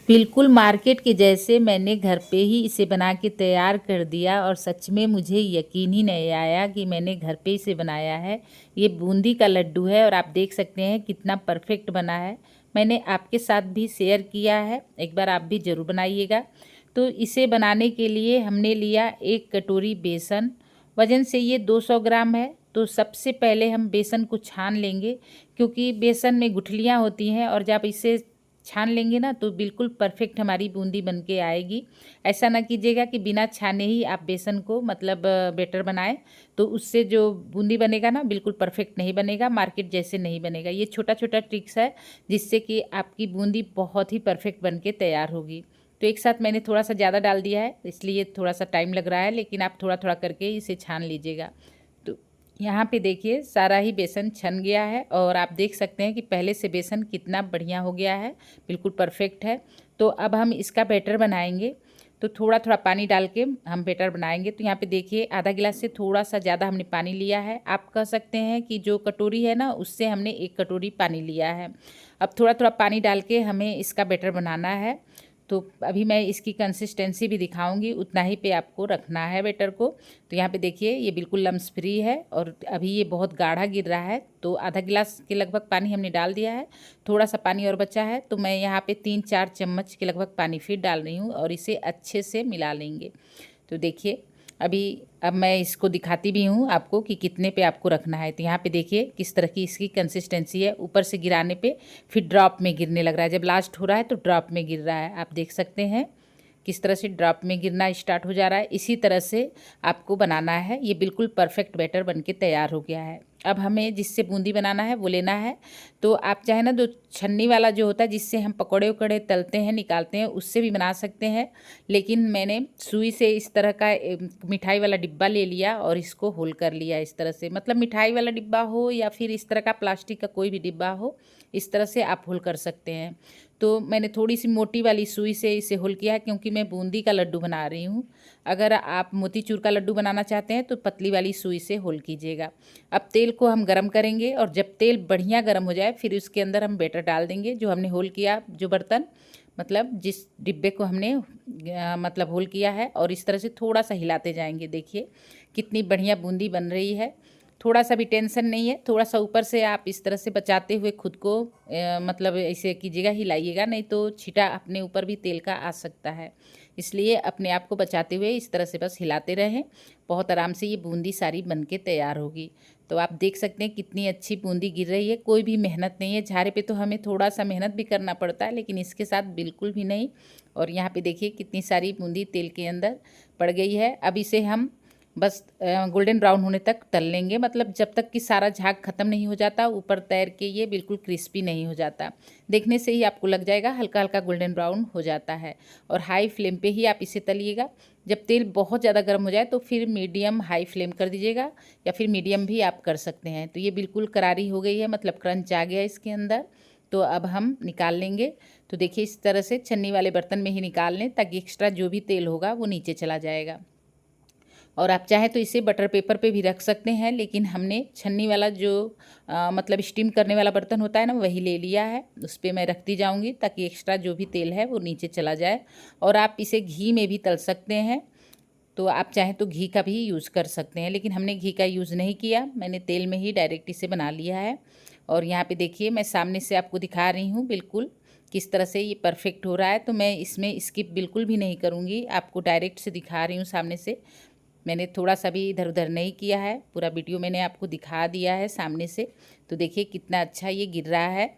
बिल्कुल मार्केट के जैसे मैंने घर पे ही इसे बना के तैयार कर दिया और सच में मुझे यकीन ही नहीं आया कि मैंने घर पे इसे बनाया है। ये बूंदी का लड्डू है और आप देख सकते हैं कितना परफेक्ट बना है। मैंने आपके साथ भी शेयर किया है, एक बार आप भी ज़रूर बनाइएगा। तो इसे बनाने के लिए हमने लिया 1 कटोरी बेसन। वज़न से ये 200 ग्राम है। तो सबसे पहले हम बेसन को छान लेंगे, क्योंकि बेसन में गुठलियाँ होती हैं और जब इसे छान लेंगे ना तो बिल्कुल परफेक्ट हमारी बूंदी बन के आएगी। ऐसा ना कीजिएगा कि बिना छाने ही आप बेसन को मतलब बैटर बनाएं, तो उससे जो बूंदी बनेगा ना बिल्कुल परफेक्ट नहीं बनेगा, मार्केट जैसे नहीं बनेगा। ये छोटा छोटा ट्रिक्स है जिससे कि आपकी बूंदी बहुत ही परफेक्ट बन के तैयार होगी। तो एक साथ मैंने थोड़ा सा ज़्यादा डाल दिया है, इसलिए थोड़ा सा टाइम लग रहा है, लेकिन आप थोड़ा थोड़ा करके इसे छान लीजिएगा। तो यहाँ पे देखिए सारा ही बेसन छन गया है और आप देख सकते हैं कि पहले से बेसन कितना बढ़िया हो गया है, बिल्कुल परफेक्ट है। तो अब हम इसका बैटर बनाएंगे। तो थोड़ा थोड़ा पानी डाल के हम बैटर बनाएंगे। तो यहाँ पे देखिए आधा गिलास से थोड़ा सा ज़्यादा हमने पानी लिया है। आप कह सकते हैं कि जो कटोरी है ना उससे हमने 1 कटोरी पानी लिया है। अब थोड़ा थोड़ा पानी डाल के हमें इसका बैटर बनाना है। तो अभी मैं इसकी कंसिस्टेंसी भी दिखाऊंगी, उतना ही पे आपको रखना है बैटर को। तो यहाँ पे देखिए ये बिल्कुल लम्स फ्री है और अभी ये बहुत गाढ़ा गिर रहा है। तो आधा गिलास के लगभग पानी हमने डाल दिया है, थोड़ा सा पानी और बचा है। तो मैं यहाँ पे 3-4 चम्मच के लगभग पानी फिर डाल रही हूँ और इसे अच्छे से मिला लेंगे। तो देखिए अब मैं इसको दिखाती भी हूँ आपको कि कितने पे आपको रखना है। तो यहाँ पे देखिए किस तरह की इसकी कंसिस्टेंसी है। ऊपर से गिराने पे फिर ड्रॉप में गिरने लग रहा है, जब लास्ट हो रहा है तो ड्रॉप में गिर रहा है। आप देख सकते हैं किस तरह से ड्रॉप में गिरना स्टार्ट हो जा रहा है। इसी तरह से आपको बनाना है। ये बिल्कुल परफेक्ट बैटर बन के तैयार हो गया है। अब हमें जिससे बूंदी बनाना है वो लेना है। तो आप चाहे ना जो छन्नी वाला जो होता है जिससे हम पकौड़े उकड़े तलते हैं निकालते हैं उससे भी बना सकते हैं, लेकिन मैंने सुई से इस तरह का मिठाई वाला डिब्बा ले लिया और इसको होल कर लिया इस तरह से। मतलब मिठाई वाला डिब्बा हो या फिर इस तरह का प्लास्टिक का कोई भी डिब्बा हो, इस तरह से आप होल कर सकते हैं। तो मैंने थोड़ी सी मोटी वाली सुई से इसे होल किया है, क्योंकि मैं बूंदी का लड्डू बना रही हूँ। अगर आप मोतीचूर का लड्डू बनाना चाहते हैं तो पतली वाली सुई से होल कीजिएगा। अब तेल को हम गरम करेंगे और जब तेल बढ़िया गरम हो जाए फिर उसके अंदर हम बैटर डाल देंगे जो हमने होल किया, जो बर्तन मतलब जिस डिब्बे को हमने मतलब होल किया है, और इस तरह से थोड़ा सा हिलाते जाएंगे। देखिए कितनी बढ़िया बूंदी बन रही है। थोड़ा सा भी टेंशन नहीं है, थोड़ा सा ऊपर से आप इस तरह से बचाते हुए खुद को मतलब ऐसे कीजिएगा, हिलाइएगा, नहीं तो छींटा अपने ऊपर भी तेल का आ सकता है। इसलिए अपने आप को बचाते हुए इस तरह से बस हिलाते रहें। बहुत आराम से ये बूंदी सारी बन के तैयार होगी। तो आप देख सकते हैं कितनी अच्छी बूंदी गिर रही है, कोई भी मेहनत नहीं है। झारे पे तो हमें थोड़ा सा मेहनत भी करना पड़ता है, लेकिन इसके साथ बिल्कुल भी नहीं। और यहाँ पे देखिए कितनी सारी बूंदी तेल के अंदर पड़ गई है। अब इसे हम बस गोल्डन ब्राउन होने तक तल लेंगे, मतलब जब तक कि सारा झाग ख़त्म नहीं हो जाता ऊपर तैर के ये बिल्कुल क्रिस्पी नहीं हो जाता। देखने से ही आपको लग जाएगा हल्का हल्का गोल्डन ब्राउन हो जाता है। और हाई फ्लेम पे ही आप इसे तलिएगा। जब तेल बहुत ज़्यादा गर्म हो जाए तो फिर मीडियम हाई फ्लेम कर दीजिएगा, या फिर मीडियम भी आप कर सकते हैं। तो ये बिल्कुल करारी हो गई है, मतलब क्रंच आ गया इसके अंदर। तो अब हम निकाल लेंगे। तो देखिए इस तरह से छन्नी वाले बर्तन में ही निकाल लें, ताकि एक्स्ट्रा जो भी तेल होगा वो नीचे चला जाएगा। और आप चाहें तो इसे बटर पेपर पे भी रख सकते हैं, लेकिन हमने छन्नी वाला जो मतलब स्टीम करने वाला बर्तन होता है ना वही ले लिया है। उस पर मैं रखती जाऊंगी ताकि एक्स्ट्रा जो भी तेल है वो नीचे चला जाए। और आप इसे घी में भी तल सकते हैं, तो आप चाहें तो घी का भी यूज़ कर सकते हैं, लेकिन हमने घी का यूज़ नहीं किया, मैंने तेल में ही डायरेक्ट इसे बना लिया है। और यहाँ पे देखिए मैं सामने से आपको दिखा रही हूँ बिल्कुल किस तरह से ये परफेक्ट हो रहा है। तो मैं इसमें स्किप बिल्कुल भी नहीं करूँगी, आपको डायरेक्ट से दिखा रही हूँ सामने से। मैंने थोड़ा सा भी इधर उधर नहीं किया है, पूरा वीडियो मैंने आपको दिखा दिया है सामने से। तो देखिए कितना अच्छा ये गिर रहा है।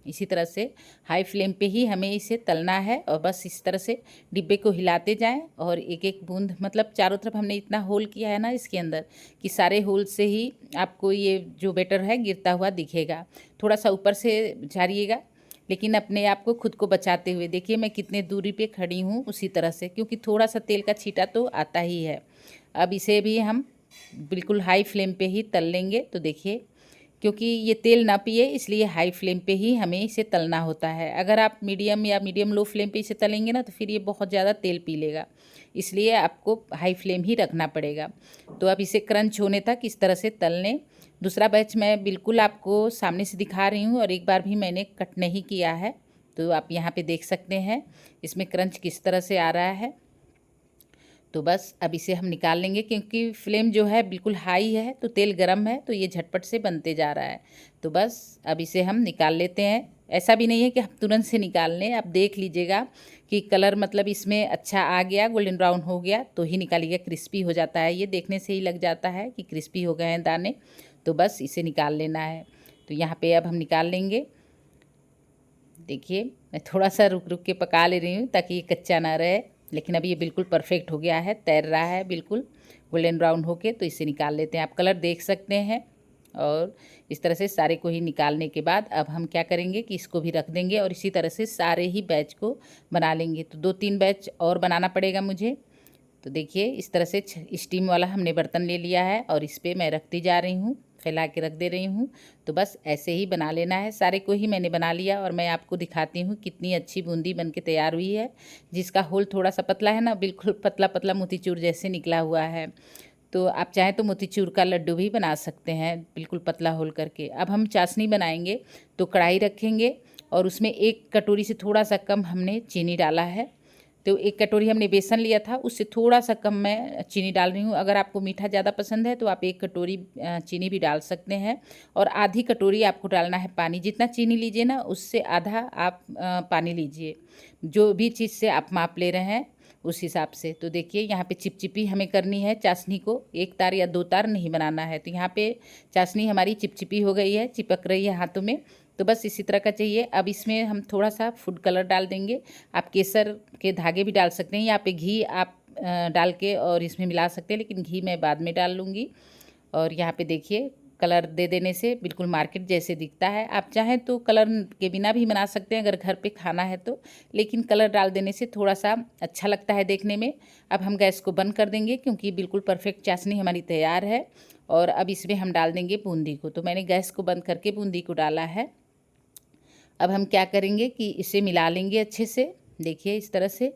इसी तरह से हाई फ्लेम पे ही हमें इसे तलना है, और बस इस तरह से डिब्बे को हिलाते जाएं। और एक एक बूंद मतलब चारों तरफ हमने इतना होल किया है ना इसके अंदर कि सारे होल से ही आपको ये जो बैटर है गिरता हुआ दिखेगा। थोड़ा सा ऊपर से झारिएगा, लेकिन अपने आप को खुद को बचाते हुए। देखिए मैं कितने दूरी पे खड़ी हूँ उसी तरह से, क्योंकि थोड़ा सा तेल का छींटा तो आता ही है। अब इसे भी हम बिल्कुल हाई फ्लेम पे ही तल लेंगे। तो देखिए क्योंकि ये तेल ना पिए इसलिए हाई फ्लेम पे ही हमें इसे तलना होता है। अगर आप मीडियम या मीडियम लो फ्लेम पे इसे तलेंगे ना तो फिर ये बहुत ज़्यादा तेल पी लेगा, इसलिए आपको हाई फ्लेम ही रखना पड़ेगा। तो अब इसे क्रंच होने तक इस तरह से तल लें। दूसरा बैच मैं बिल्कुल आपको सामने से दिखा रही हूँ और एक बार भी मैंने कट नहीं किया है। तो आप यहाँ पे देख सकते हैं इसमें क्रंच किस तरह से आ रहा है। तो बस अब इसे हम निकाल लेंगे, क्योंकि फ्लेम जो है बिल्कुल हाई है तो तेल गरम है तो ये झटपट से बनते जा रहा है। तो बस अब इसे हम निकाल लेते हैं। ऐसा भी नहीं है कि हम तुरंत से निकाल लें, आप देख लीजिएगा कि कलर मतलब इसमें अच्छा आ गया, गोल्डन ब्राउन हो गया तो ही निकालिएगा, क्रिस्पी हो जाता है। ये देखने से ही लग जाता है कि क्रिस्पी हो गए हैं दाने। तो बस इसे निकाल लेना है। तो यहाँ पे अब हम निकाल लेंगे। देखिए मैं थोड़ा सा रुक रुक के पका ले रही हूँ ताकि ये कच्चा ना रहे, लेकिन अभी ये बिल्कुल परफेक्ट हो गया है, तैर रहा है बिल्कुल गोल्डन ब्राउन होके। तो इसे निकाल लेते हैं। आप कलर देख सकते हैं। और इस तरह से सारे को ही निकालने के बाद अब हम क्या करेंगे कि इसको भी रख देंगे और इसी तरह से सारे ही बैच को बना लेंगे। तो 2-3 बैच और बनाना पड़ेगा मुझे। तो देखिए इस तरह से स्टीम वाला हमने बर्तन ले लिया है और इस पर मैं रखती जा रही हूँ, फैला के रख दे रही हूँ। तो बस ऐसे ही बना लेना है। सारे को ही मैंने बना लिया और मैं आपको दिखाती हूँ कितनी अच्छी बूंदी बन के तैयार हुई है, जिसका होल थोड़ा सा पतला है ना, बिल्कुल पतला पतला मोतीचूर जैसे निकला हुआ है। तो आप चाहें तो मोतीचूर का लड्डू भी बना सकते हैं बिल्कुल पतला होल करके। अब हम चाशनी बनाएंगे। तो कढ़ाई रखेंगे और उसमें 1 कटोरी से थोड़ा सा कम हमने चीनी डाला है। तो 1 कटोरी हमने बेसन लिया था, उससे थोड़ा सा कम मैं चीनी डाल रही हूँ। अगर आपको मीठा ज़्यादा पसंद है तो आप 1 कटोरी चीनी भी डाल सकते हैं। और आधी कटोरी आपको डालना है पानी। जितना चीनी लीजिए ना उससे आधा आप पानी लीजिए, जो भी चीज़ से आप माप ले रहे हैं उस हिसाब से। तो देखिए यहाँ पे चिपचिपी हमें करनी है चाशनी को, 1 तार या 2 तार नहीं बनाना है। तो यहाँ पे चाशनी हमारी चिपचिपी हो गई है, चिपक रही है हाथों में। तो बस इसी तरह का चाहिए। अब इसमें हम थोड़ा सा फूड कलर डाल देंगे। आप केसर के धागे भी डाल सकते हैं या पे घी आप डाल के और इसमें मिला सकते हैं, लेकिन घी मैं बाद में डाल लूँगी। और यहाँ पे देखिए कलर दे देने से बिल्कुल मार्केट जैसे दिखता है। आप चाहें तो कलर के बिना भी बना सकते हैं अगर घर पे खाना है तो, लेकिन कलर डाल देने से थोड़ा सा अच्छा लगता है देखने में। अब हम गैस को बंद कर देंगे क्योंकि बिल्कुल परफेक्ट चाशनी हमारी तैयार है। और अब इसमें हम डाल देंगे बूंदी को। तो मैंने गैस को बंद करके बूंदी को डाला है। अब हम क्या करेंगे कि इसे मिला लेंगे अच्छे से, देखिए इस तरह से।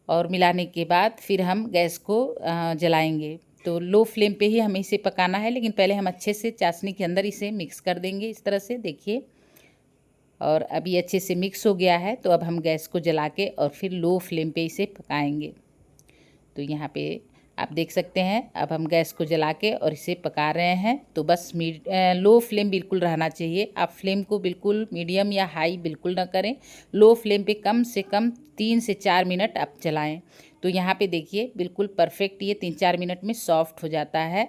और मिलाने के बाद फिर हम गैस को जलाएंगे। तो लो फ्लेम पे ही हमें इसे पकाना है, लेकिन पहले हम अच्छे से चाशनी के अंदर इसे मिक्स कर देंगे इस तरह से, देखिए। और अब ये अच्छे से मिक्स हो गया है। तो अब हम गैस को जला के और फिर लो फ्लेम पे इसे पकाएंगे। तो यहाँ पे आप देख सकते हैं अब हम गैस को जला के और इसे पका रहे हैं। तो बस लो फ्लेम बिल्कुल रहना चाहिए। आप फ्लेम को बिल्कुल मीडियम या हाई बिल्कुल ना करें। लो फ्लेम पे कम से कम 3 से 4 मिनट आप चलाएं। तो यहाँ पे देखिए बिल्कुल परफेक्ट ये 3-4 मिनट में सॉफ्ट हो जाता है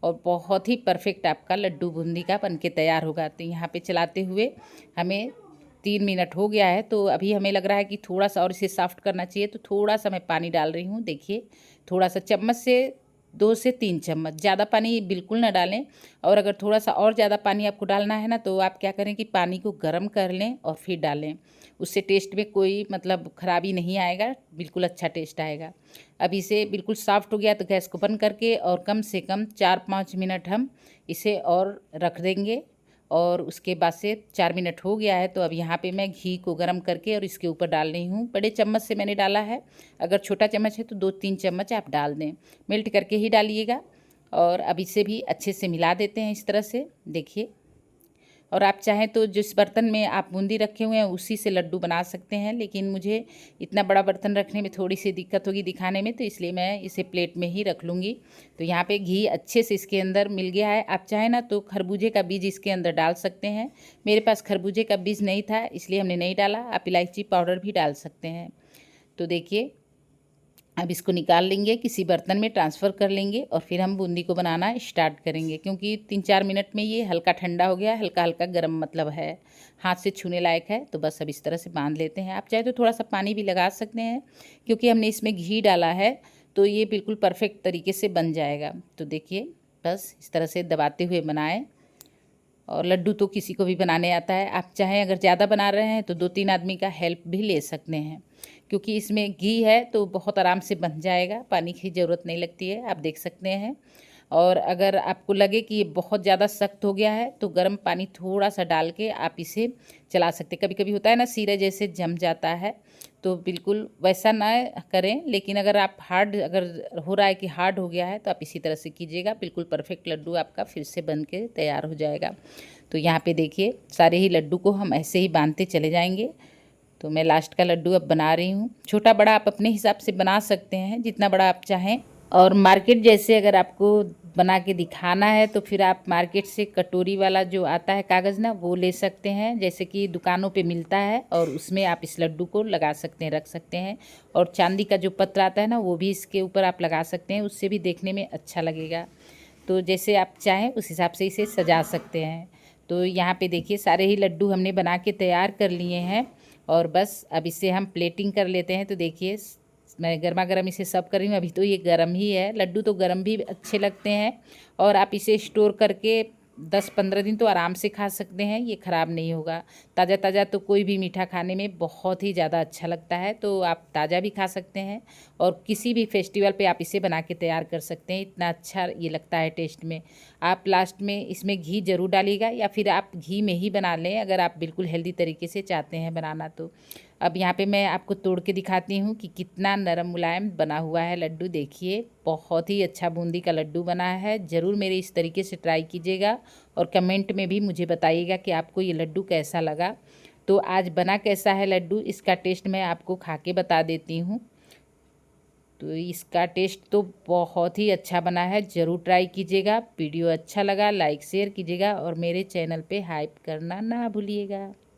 और बहुत ही परफेक्ट आपका लड्डू बूंदी का बनके तैयार होगा। तो यहाँ पे चलाते हुए हमें 3 मिनट हो गया है। तो अभी हमें लग रहा है कि थोड़ा सा और इसे सॉफ्ट करना चाहिए। तो थोड़ा सा मैं पानी डाल रही हूँ, देखिए थोड़ा सा, चम्मच से 2 से 3 चम्मच, ज़्यादा पानी बिल्कुल ना डालें। और अगर थोड़ा सा और ज़्यादा पानी आपको डालना है ना तो आप क्या करें कि पानी को गर्म कर लें और फिर डालें। उससे टेस्ट में कोई मतलब ख़राबी नहीं आएगा, बिल्कुल अच्छा टेस्ट आएगा। अब इसे बिल्कुल सॉफ्ट हो गया तो गैस को बंद करके और कम से कम 4-5 मिनट हम इसे और रख देंगे। और उसके बाद से 4 मिनट हो गया है। तो अब यहाँ पे मैं घी को गर्म करके और इसके ऊपर डाल रही हूँ। बड़े चम्मच से मैंने डाला है, अगर छोटा चम्मच है तो 2-3 चम्मच आप डाल दें, मेल्ट करके ही डालिएगा। और अब इसे भी अच्छे से मिला देते हैं इस तरह से, देखिए। और आप चाहें तो जिस बर्तन में आप बूंदी रखे हुए हैं उसी से लड्डू बना सकते हैं, लेकिन मुझे इतना बड़ा बर्तन रखने में थोड़ी सी दिक्कत होगी दिखाने में, तो इसलिए मैं इसे प्लेट में ही रख लूँगी। तो यहाँ पे घी अच्छे से इसके अंदर मिल गया है। आप चाहें ना तो खरबूजे का बीज इसके अंदर डाल सकते हैं। मेरे पास खरबूजे का बीज नहीं था इसलिए हमने नहीं डाला। आप इलायची पाउडर भी डाल सकते हैं। तो देखिए अब इसको निकाल लेंगे, किसी बर्तन में ट्रांसफ़र कर लेंगे और फिर हम बूंदी को बनाना स्टार्ट करेंगे। क्योंकि 3-4 मिनट में ये हल्का ठंडा हो गया, हल्का हल्का गर्म मतलब है, हाथ से छूने लायक है। तो बस अब इस तरह से बांध लेते हैं। आप चाहे तो थोड़ा सा पानी भी लगा सकते हैं, क्योंकि हमने इसमें घी डाला है तो ये बिल्कुल परफेक्ट तरीके से बन जाएगा। तो देखिए बस इस तरह से दबाते हुए बनाएं। और लड्डू तो किसी को भी बनाने आता है। आप चाहें अगर ज़्यादा बना रहे हैं तो 2-3 आदमी का हेल्प भी ले सकते हैं, क्योंकि इसमें घी है तो बहुत आराम से बन जाएगा, पानी की ज़रूरत नहीं लगती है, आप देख सकते हैं। और अगर आपको लगे कि ये बहुत ज़्यादा सख्त हो गया है तो गर्म पानी थोड़ा सा डाल के आप इसे चला सकते। कभी कभी होता है ना सीरा जैसे जम जाता है, तो बिल्कुल वैसा ना करें। लेकिन अगर आप अगर हो रहा है कि हार्ड हो गया है तो आप इसी तरह से कीजिएगा, बिल्कुल परफेक्ट लड्डू आपका फिर से बन के तैयार हो जाएगा। तो यहाँ पे देखिए सारे ही लड्डू को हम ऐसे ही बांधते चले जाएंगे। तो मैं लास्ट का लड्डू अब बना रही हूँ। छोटा बड़ा आप अपने हिसाब से बना सकते हैं, जितना बड़ा आप चाहें। और मार्केट जैसे अगर आपको बना के दिखाना है तो फिर आप मार्केट से कटोरी वाला जो आता है कागज़ ना, वो ले सकते हैं, जैसे कि दुकानों पे मिलता है, और उसमें आप इस लड्डू को लगा सकते हैं, रख सकते हैं। और चांदी का जो पत्र आता है ना, वो भी इसके ऊपर आप लगा सकते हैं, उससे भी देखने में अच्छा लगेगा। तो जैसे आप चाहें उस हिसाब से इसे सजा सकते हैं। तो यहाँ पे देखिए सारे ही लड्डू हमने बना के तैयार कर लिए हैं, और बस अब इसे हम प्लेटिंग कर लेते हैं। तो देखिए मैं गर्मा गर्म इसे सर्व कर रही हूँ। अभी तो ये गर्म ही है, लड्डू तो गर्म भी अच्छे लगते हैं, और आप इसे स्टोर करके 10-15 दिन तो आराम से खा सकते हैं, ये ख़राब नहीं होगा। ताज़ा ताज़ा तो कोई भी मीठा खाने में बहुत ही ज़्यादा अच्छा लगता है, तो आप ताज़ा भी खा सकते हैं, और किसी भी फेस्टिवल पे आप इसे बना के तैयार कर सकते हैं। इतना अच्छा ये लगता है टेस्ट में। आप लास्ट में इसमें घी ज़रूर डालिएगा, या फिर आप घी में ही बना लें अगर आप बिल्कुल हेल्दी तरीके से चाहते हैं बनाना तो। अब यहाँ पे मैं आपको तोड़ के दिखाती हूँ कि कितना नरम मुलायम बना हुआ है लड्डू। देखिए बहुत ही अच्छा बूंदी का लड्डू बना है। ज़रूर मेरे इस तरीके से ट्राई कीजिएगा, और कमेंट में भी मुझे बताइएगा कि आपको ये लड्डू कैसा लगा। तो आज बना कैसा है लड्डू, इसका टेस्ट मैं आपको खा के बता देती हूँ। तो इसका टेस्ट तो बहुत ही अच्छा बना है, ज़रूर ट्राई कीजिएगा। वीडियो अच्छा लगा लाइक शेयर कीजिएगा, और मेरे चैनल पे हाइप करना ना भूलिएगा।